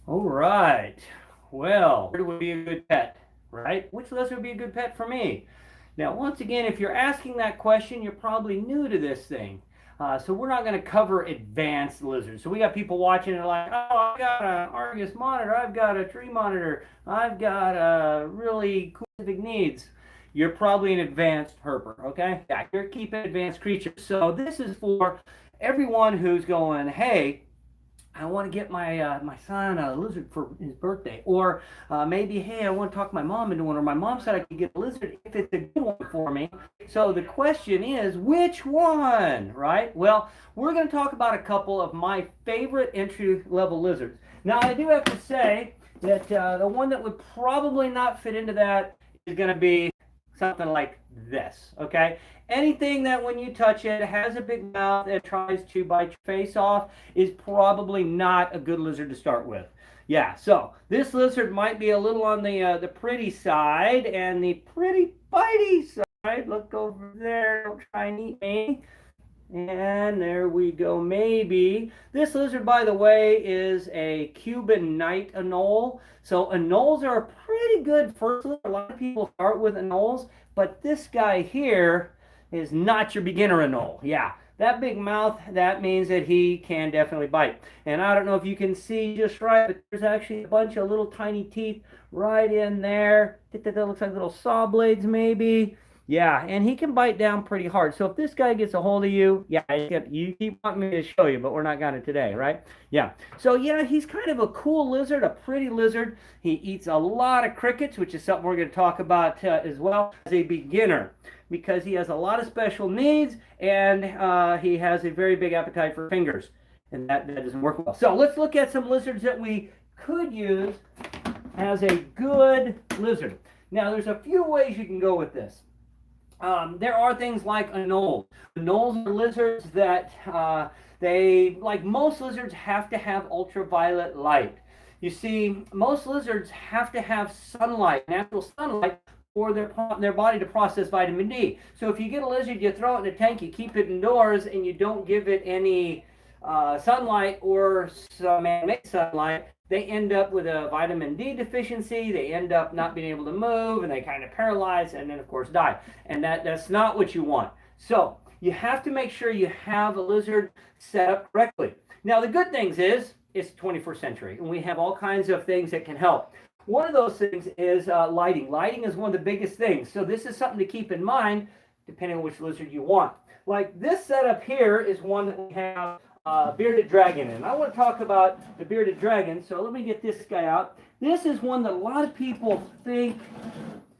All right. Well, lizard would be a good pet, right? Which lizard would be a good pet for me? Now, once again, if you're asking that question, you're probably new to this thing. So we're not going to cover advanced lizards. So we got people watching and like, oh, I've got an Argus monitor, I've got a tree monitor, I've got a really cool specific needs. You're probably an advanced herper, okay? Yeah, you're keeping advanced creatures. So this is for everyone who's going, hey, I want to get my son a lizard for his birthday, or maybe hey, I want to talk my mom into one, or my mom said I could get a lizard if it's a good one for me. So the question is, which one, right? Well, we're going to talk about a couple of my favorite entry level lizards. Now, I do have to say that the one that would probably not fit into that is going to be something like this, okay? Anything that when you touch it has a big mouth and tries to bite your face off is probably not a good lizard to start with. Yeah, so this lizard might be a little on the pretty side and the pretty bitey side. Look over there, don't try and eat me. And there we go, maybe. This lizard, by the way, is a Cuban night anole. So anoles are a pretty good first lizard. A lot of people start with anoles, but this guy here is not your beginner anole. Yeah, that big mouth, that means that he can definitely bite. And I don't know if you can see just right, but there's actually a bunch of little tiny teeth right in there. That looks like little saw blades maybe. Yeah, and he can bite down pretty hard. So if this guy gets a hold of you, yeah, you keep wanting me to show you, but we're not going to today, right? Yeah. So yeah, he's kind of a cool lizard, a pretty lizard. He eats a lot of crickets, which is something we're going to talk about as well as a beginner, because he has a lot of special needs and he has a very big appetite for fingers, and that doesn't work well. So let's look at some lizards that we could use as a good lizard. Now, there's a few ways you can go with this. There are things like anoles. Anoles are lizards that they, like most lizards, have to have ultraviolet light. You see, most lizards have to have sunlight, natural sunlight, for their body to process vitamin D. So if you get a lizard, you throw it in a tank, you keep it indoors, and you don't give it any sunlight or some man-made sunlight, they end up with a vitamin D deficiency. They end up not being able to move, and they kind of paralyze, and then of course die. And that's not what you want. So you have to make sure you have a lizard set up correctly. Now the good things is it's 21st century, and we have all kinds of things that can help. One of those things is lighting. Lighting is one of the biggest things. So this is something to keep in mind depending on which lizard you want. Like this setup here is one that we have bearded dragon. And I want to talk about the bearded dragon. So let me get this guy out. This is one that a lot of people think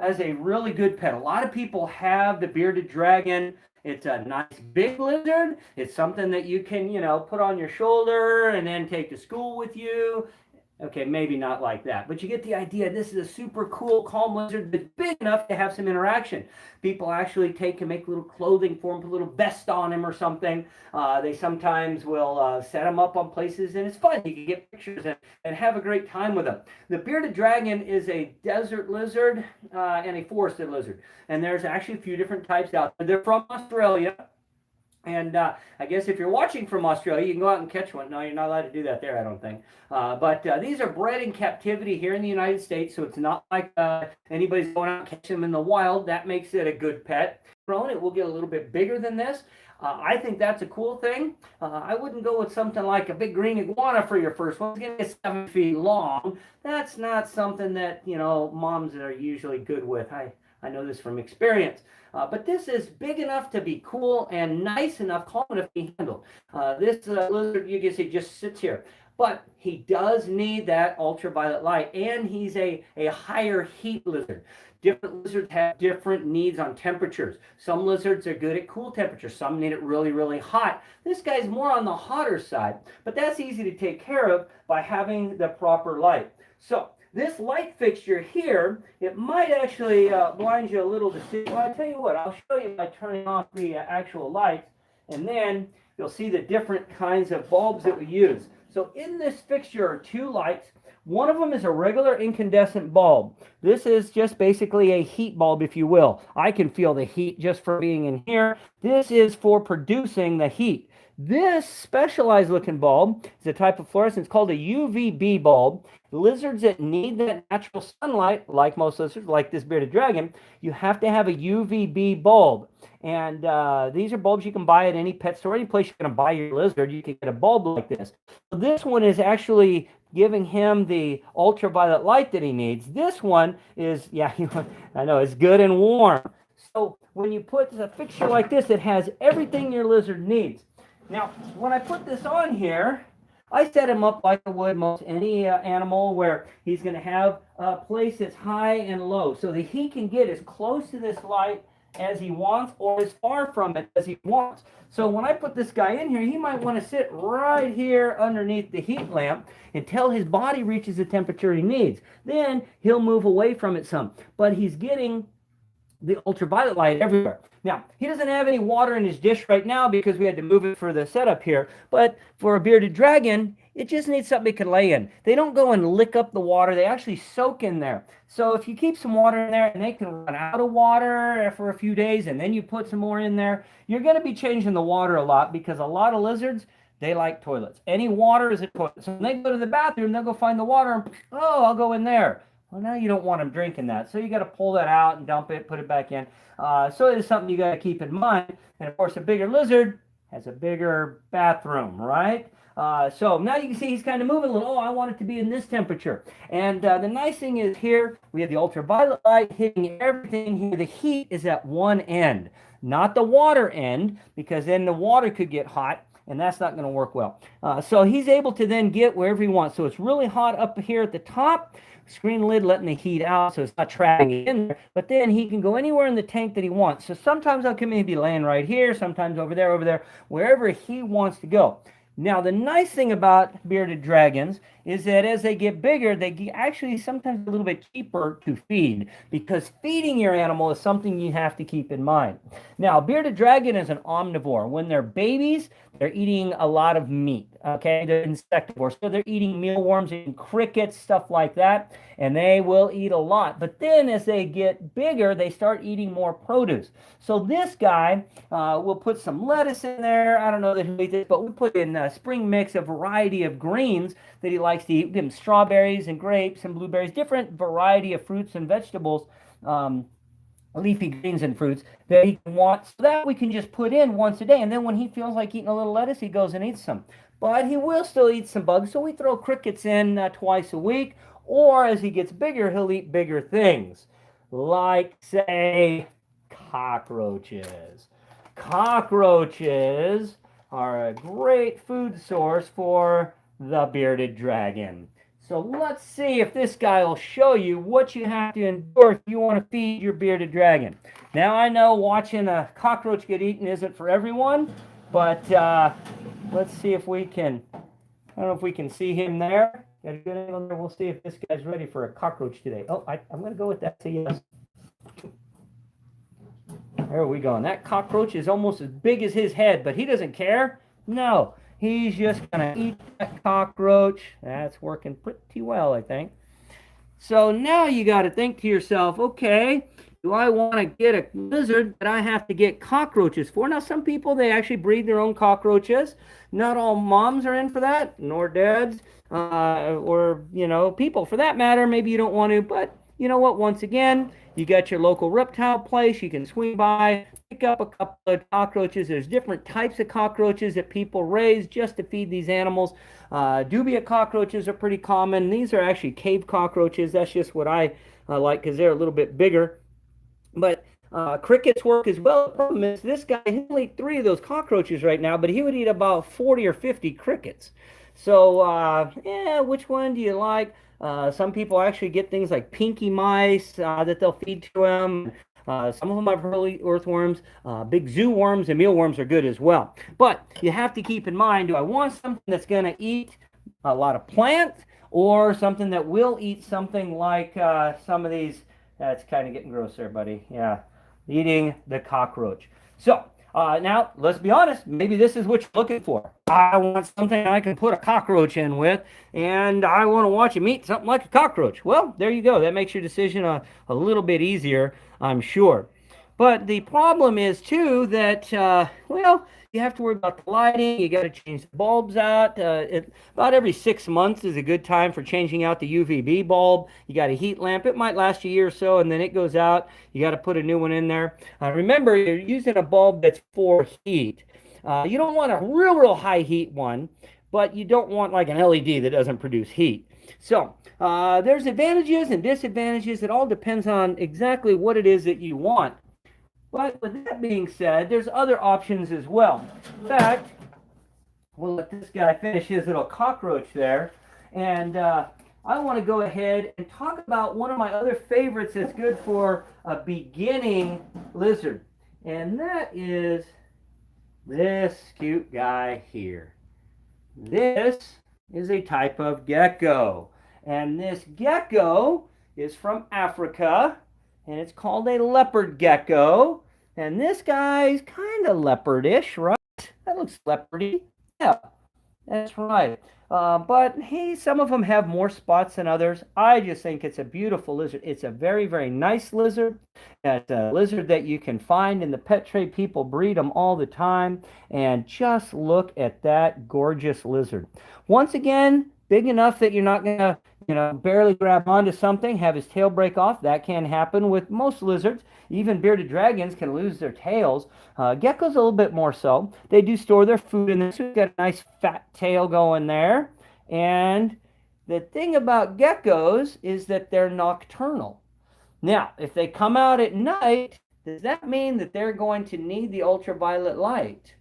as a really good pet. A lot of people have the bearded dragon. It's a nice big lizard. It's something that you can, put on your shoulder and then take to school with you. Okay, maybe not like that, but you get the idea. This is a super cool, calm lizard that's big enough to have some interaction. People actually take and make little clothing for him, put a little vest on him or something. They sometimes will set him up on places, and it's fun. You can get pictures and have a great time with them. The bearded dragon is a desert lizard and a forested lizard, and there's actually a few different types out there. They're from Australia. And I guess if you're watching from Australia, you can go out and catch one. No, you're not allowed to do that there, I don't think. But these are bred in captivity here in the United States, so it's not like anybody's going out and catching them in the wild. That makes it a good pet. Grown, it will get a little bit bigger than this. I think that's a cool thing. I wouldn't go with something like a big green iguana for your first one. It's going to get 7 feet long. That's not something that, moms are usually good with. I know this from experience. But this is big enough to be cool and nice enough, calm enough to be handled. This lizard, you can see, just sits here. But he does need that ultraviolet light, and he's a higher heat lizard. Different lizards have different needs on temperatures. Some lizards are good at cool temperatures. Some need it really, really hot. This guy's more on the hotter side, but that's easy to take care of by having the proper light. So this light fixture here, it might actually blind you a little to see. Well, I'll tell you what, I'll show you by turning off the actual lights, and then you'll see the different kinds of bulbs that we use. So So in this fixture are two lights. One of them is a regular incandescent bulb. This is just basically a heat bulb, if you will. I can feel the heat just from being in here. This is for producing the heat. This specialized looking bulb is a type of fluorescence called a UVB bulb. Lizards that need that natural sunlight, like most lizards, like this bearded dragon, you have to have a UVB bulb. And these are bulbs you can buy at any pet store. Any place you're going to buy your lizard, you can get a bulb like this. So this one is actually giving him the ultraviolet light that he needs. This one is, yeah, I know, it's good and warm. So when you put a fixture like this, it has everything your lizard needs. Now, when I put this on here, I set him up like I would most any animal where he's going to have a place that's high and low so that he can get as close to this light as he wants or as far from it as he wants. So when I put this guy in here, he might want to sit right here underneath the heat lamp until his body reaches the temperature he needs. Then he'll move away from it some, but he's getting the ultraviolet light everywhere. Now, he doesn't have any water in his dish right now because we had to move it for the setup here, but for a bearded dragon, it just needs something it can lay in. They don't go and lick up the water, they actually soak in there. So if you keep some water in there and they can run out of water for a few days and then you put some more in there, you're going to be changing the water a lot because a lot of lizards, they like toilets. Any water is a toilet. So when they go to the bathroom, they'll go find the water and, oh, I'll go in there. Well, now you don't want them drinking that. So you got to pull that out and dump it, put it back in. So it is something you got to keep in mind. And of course, a bigger lizard has a bigger bathroom, right? So now you can see he's kind of moving a little. Oh, I want it to be in this temperature. And the nice thing is here, we have the ultraviolet light hitting everything here. The heat is at one end, not the water end, because then the water could get hot. And that's not going to work well. So he's able to then get wherever he wants. So it's really hot up here at the top. Screen lid letting the heat out so it's not trapping it in there. But then he can go anywhere in the tank that he wants. So sometimes I'll come in and be laying right here, sometimes over there, wherever he wants to go. Now, the nice thing about bearded dragons is that as they get bigger, they get actually sometimes a little bit cheaper to feed because feeding your animal is something you have to keep in mind. Now, bearded dragon is an omnivore. When they're babies, they're eating a lot of meat, okay? They're insectivores, so they're eating mealworms and crickets, stuff like that, and they will eat a lot. But then as they get bigger, they start eating more produce. So this guy, we'll put some lettuce in there. I don't know that he'll eat this, but we put in spring mix a variety of greens that he likes to eat. We give him strawberries and grapes and blueberries, different variety of fruits and vegetables, leafy greens and fruits that he wants, so that we can just put in once a day. And then when he feels like eating a little lettuce, he goes and eats some. But he will still eat some bugs, so we throw crickets in twice a week. Or as he gets bigger, he'll eat bigger things, like, say, cockroaches. Cockroaches are a great food source for the bearded dragon. So let's see if this guy will show you what you have to endure if you want to feed your bearded dragon. Now, I know watching a cockroach get eaten isn't for everyone, but let's see if we can, I don't know if we can see him there. Got a good angle there. We'll see if this guy's ready for a cockroach today. Oh, I'm going to go with that. Say yes. There we go. And that cockroach is almost as big as his head, but he doesn't care. No. He's just going to eat that cockroach. That's working pretty well, I think. So now you got to think to yourself, okay, do I want to get a lizard that I have to get cockroaches for? Now, some people, they actually breed their own cockroaches. Not all moms are in for that, nor dads, or, people for that matter. Maybe you don't want to, but you know what? Once again, you got your local reptile place. You can swing by, pick up a couple of cockroaches. There's different types of cockroaches that people raise just to feed these animals. Dubia cockroaches are pretty common. These are actually cave cockroaches. That's just what I like because they're a little bit bigger. But crickets work as well. The problem is this guy, he'll eat 3 of those cockroaches right now, but he would eat about 40 or 50 crickets. So, which one do you like? Some people actually get things like pinky mice that they'll feed to them. Some of them have early earthworms. Big zoo worms and mealworms are good as well. But you have to keep in mind, do I want something that's going to eat a lot of plants or something that will eat something like some of these? That's kind of getting gross there, buddy. Yeah, eating the cockroach. So Now, let's be honest, maybe this is what you're looking for. I want something I can put a cockroach in with, and I want to watch him eat something like a cockroach. Well, there you go. That makes your decision a little bit easier, I'm sure. But the problem is, too, that, well, you have to worry about the lighting. You got to change the bulbs out. About every 6 months is a good time for changing out the UVB bulb. You got a heat lamp. It might last a year or so, and then it goes out. You got to put a new one in there. Remember, you're using a bulb that's for heat. You don't want a real high heat one, but you don't want like an LED that doesn't produce heat. So there's advantages and disadvantages. It all depends on exactly what it is that you want. But with that being said, there's other options as well. In fact, we'll let this guy finish his little cockroach there. And I want to go ahead and talk about one of my other favorites that's good for a beginning lizard. And that is this cute guy here. This is a type of gecko. And this gecko is from Africa. And it's called a leopard gecko. And this guy's kind of leopardish, right? That looks leopardy. Yeah, that's right. But hey, some of them have more spots than others. I just think it's a beautiful lizard. It's a very nice lizard. It's a lizard that you can find in the pet trade. People breed them all the time. And just look at that gorgeous lizard. Once again, big enough that you're not going to, barely grab onto something, have his tail break off. That can happen with most lizards. Even bearded dragons can lose their tails. Geckos a little bit more so. They do store their food in there, so we've got a nice fat tail going there. And the thing about geckos is that they're nocturnal. Now, if they come out at night, does that mean that they're going to need the ultraviolet light?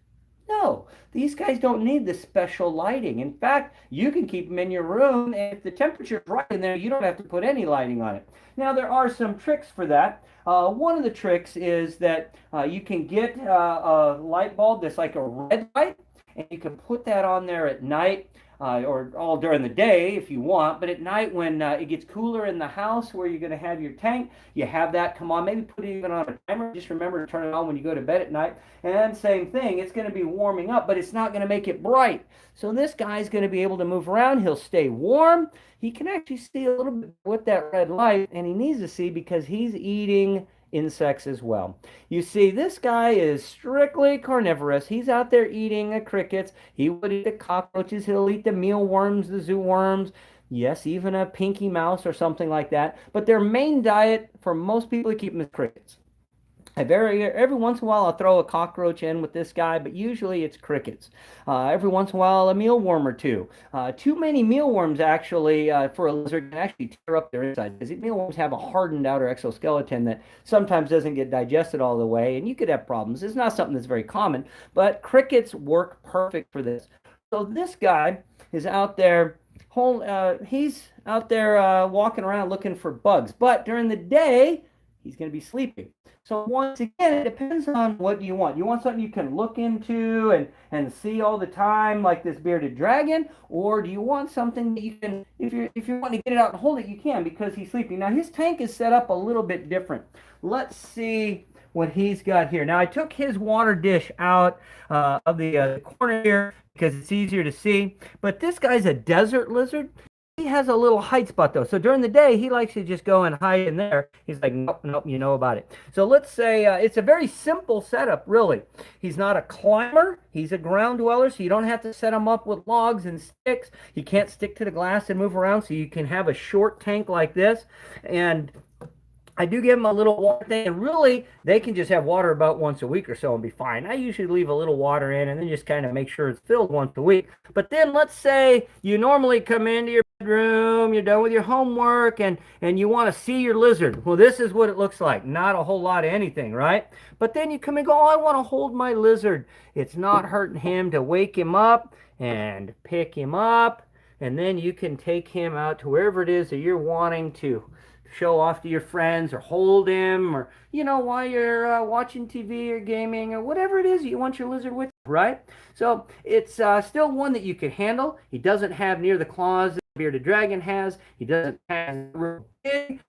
No, these guys don't need the special lighting. In fact, you can keep them in your room, and if the temperature's right in there, you don't have to put any lighting on it. Now, there are some tricks for that. One of the tricks is that you can get a light bulb that's like a red light, and you can put that on there at night. Or all during the day if you want, but at night when it gets cooler in the house where you're going to have your tank, you have that come on. Maybe put it even on a timer. Just remember to turn it on when you go to bed at night. And same thing, it's going to be warming up, but it's not going to make it bright. So this guy's going to be able to move around. He'll stay warm. He can actually see a little bit with that red light, and he needs to see because he's eating insects as well. You see, this guy is strictly carnivorous. He's out there eating the crickets. He would eat the cockroaches. He'll eat the mealworms, the zoo worms. Yes, even a pinky mouse or something like that. But their main diet for most people to keep them is crickets. Every once in a while, I'll throw a cockroach in with this guy, but usually it's crickets. Every once in a while, a mealworm or two. Too many mealworms, actually, for a lizard can actually tear up their inside, because mealworms have a hardened outer exoskeleton that sometimes doesn't get digested all the way, and you could have problems. It's not something that's very common, but crickets work perfect for this. So this guy is out there, he's out there walking around looking for bugs, but during the day, he's going to be sleeping. So once again, it depends on what you want. You want something you can look into and see all the time, like this bearded dragon, or do you want something that you can, if you want to get it out and hold it, you can because he's sleeping. Now his tank is set up a little bit different. Let's see what he's got here. Now I took his water dish out of the corner here because it's easier to see. But this guy's a desert lizard. He has a little height spot though. So during the day, he likes to just go and hide in there. He's like, nope, you know about it. So let's say it's a very simple setup, really. He's not a climber. He's a ground dweller, so you don't have to set him up with logs and sticks. He can't stick to the glass and move around, so you can have a short tank like this. And I do give them a little water thing, and really, they can just have water about once a week or so and be fine. I usually leave a little water in and then just kind of make sure it's filled once a week. But then let's say you normally come into your bedroom, you're done with your homework, and you want to see your lizard. Well, this is what it looks like. Not a whole lot of anything, right? But then you come and go, oh, I want to hold my lizard. It's not hurting him to wake him up and pick him up, and then you can take him out to wherever it is that you're wanting to show off to your friends or hold him, or while you're watching TV or gaming or whatever it is you want your lizard with, right? So it's still one that you can handle. He doesn't have near the claws that the bearded dragon has. He doesn't have real big,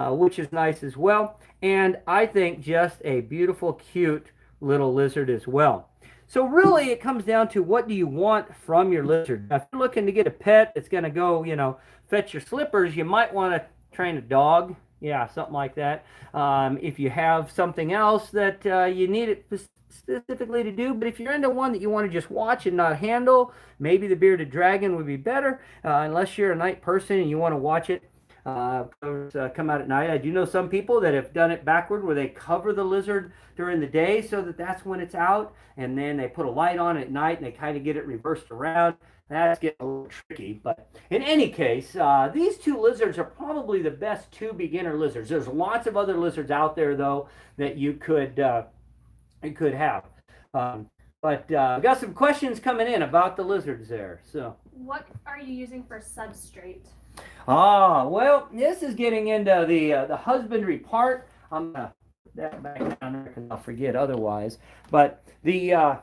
which is nice as well. And I think just a beautiful, cute little lizard as well. So really it comes down to what do you want from your lizard. Now, if you're looking to get a pet that's going to go, fetch your slippers, you might want to train a dog. Yeah, something like that. If you have something else that you need it specifically to do, but if you're into one that you want to just watch and not handle, maybe the bearded dragon would be better, unless you're a night person and you want to watch it come out at night. I do know some people that have done it backward where they cover the lizard during the day so that that's when it's out, and then they put a light on at night and they kind of get it reversed around. That's getting a little tricky, but in any case, these two lizards are probably the best two beginner lizards. There's lots of other lizards out there though that you could have. But I've got some questions coming in about the lizards there. So, what are you using for substrate? Well, this is getting into the husbandry part. I'm gonna put that back down there because I'll forget otherwise. But the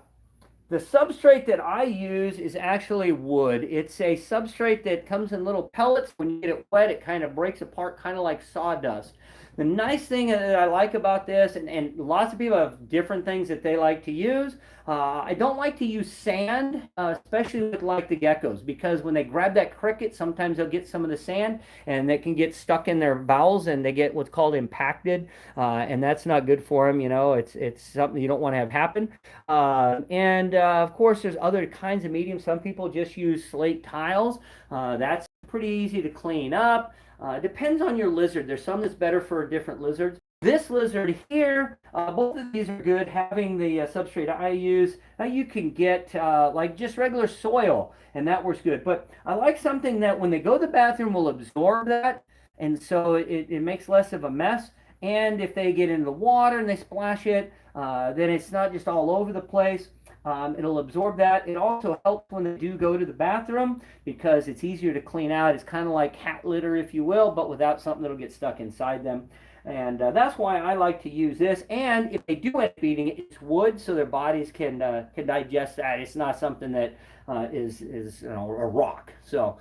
substrate that I use is actually wood. It's a substrate that comes in little pellets. When you get it wet, it kind of breaks apart, kind of like sawdust. The nice thing that I like about this, and lots of people have different things that they like to use. I don't like to use sand, especially with like the geckos, because when they grab that cricket, sometimes they'll get some of the sand, and they can get stuck in their bowels, and they get what's called impacted, and that's not good for them. It's something you don't want to have happen. Of course, there's other kinds of mediums. Some people just use slate tiles. That's pretty easy to clean up. Depends on your lizard. There's some that's better for different lizards. This lizard here, both of these are good. Having the substrate I use, you can get like just regular soil, and that works good. But I like something that when they go to the bathroom will absorb that, and so it makes less of a mess. And if they get into the water and they splash it, then it's not just all over the place. It'll absorb that. It also helps when they do go to the bathroom because it's easier to clean out. It's kind of like cat litter, if you will, but without something that'll get stuck inside them. And that's why I like to use this. And if they do end up eating it, it's wood, so their bodies can digest that. It's not something that is a rock. So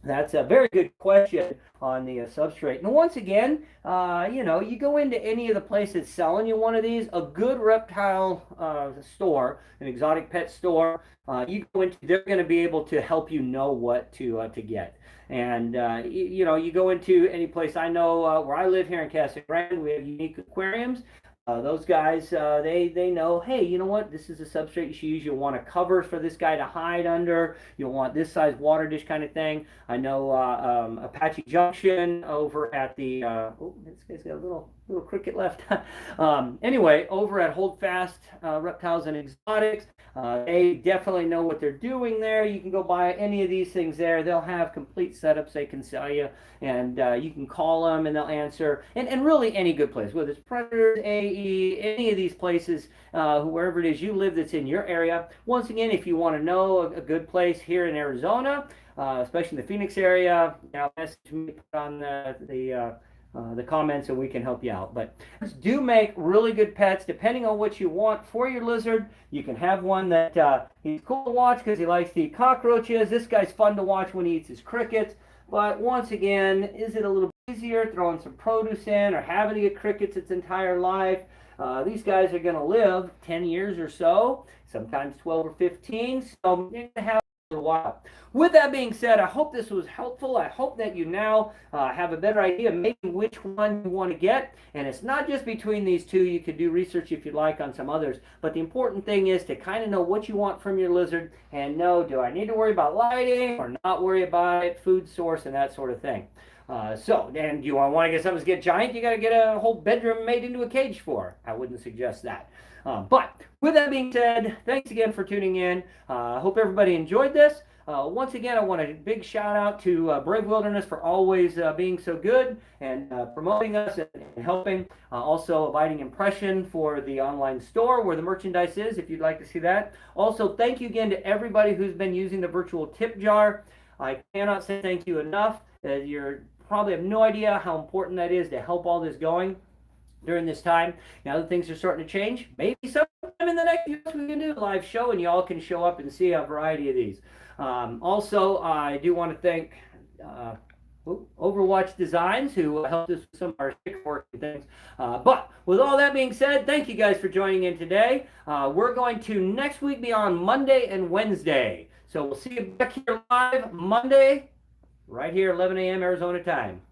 that's a very good question on the substrate. And once again, you go into any of the places selling you one of these, a good reptile store, an exotic pet store, you go into, they're going to be able to help you know what to get. And, you go into any place. I know where I live here in Casa Grande, we have unique aquariums. Those guys, they know, hey, you know what? This is a substrate you should use. You'll want a cover for this guy to hide under. You'll want this size water dish kind of thing. I know Apache Junction over at the, this guy's got a little cricket left. Anyway, over at Holdfast Reptiles and Exotics, they definitely know what they're doing there. You can go buy any of these things there. They'll have complete setups they can sell you, and you can call them and they'll answer. And really any good place, whether it's Predators, AE, any of these places, wherever it is you live that's in your area. Once again, if you want to know a good place here in Arizona, especially in the Phoenix area, message me on the comments and we can help you out. But do make really good pets depending on what you want for your lizard. You can have one that he's cool to watch because he likes to eat cockroaches. This guy's fun to watch when he eats his crickets. But once again, is it a little easier throwing some produce in or having to get crickets its entire life? These guys are going to live 10 years or so, sometimes 12 or 15. So you're going to have a while. With that being said, I hope this was helpful. I hope that you now have a better idea of maybe which one you want to get. And it's not just between these two. You could do research if you'd like on some others. But the important thing is to kind of know what you want from your lizard and know, do I need to worry about lighting or not worry about it, food source, and that sort of thing. And you want to get something to get giant, you got to get a whole bedroom made into a cage for. I wouldn't suggest that. But with that being said, thanks again for tuning in. I hope everybody enjoyed this. Once again, I want a big shout out to Brave Wilderness for always being so good and promoting us and helping. Also, Abiding Impression for the online store where the merchandise is, if you'd like to see that. Also, thank you again to everybody who's been using the virtual tip jar. I cannot say thank you enough. You probably have no idea how important that is to help all this going during this time. Now that things are starting to change, maybe sometime in the next year we can do a live show and you all can show up and see a variety of these. Also, I do want to thank Overwatch Designs, who helped us with some of our stick work and things. But with all that being said, thank you guys for joining in today. We're going to next week be on Monday and Wednesday. So we'll see you back here live Monday, right here, 11 a.m. Arizona time.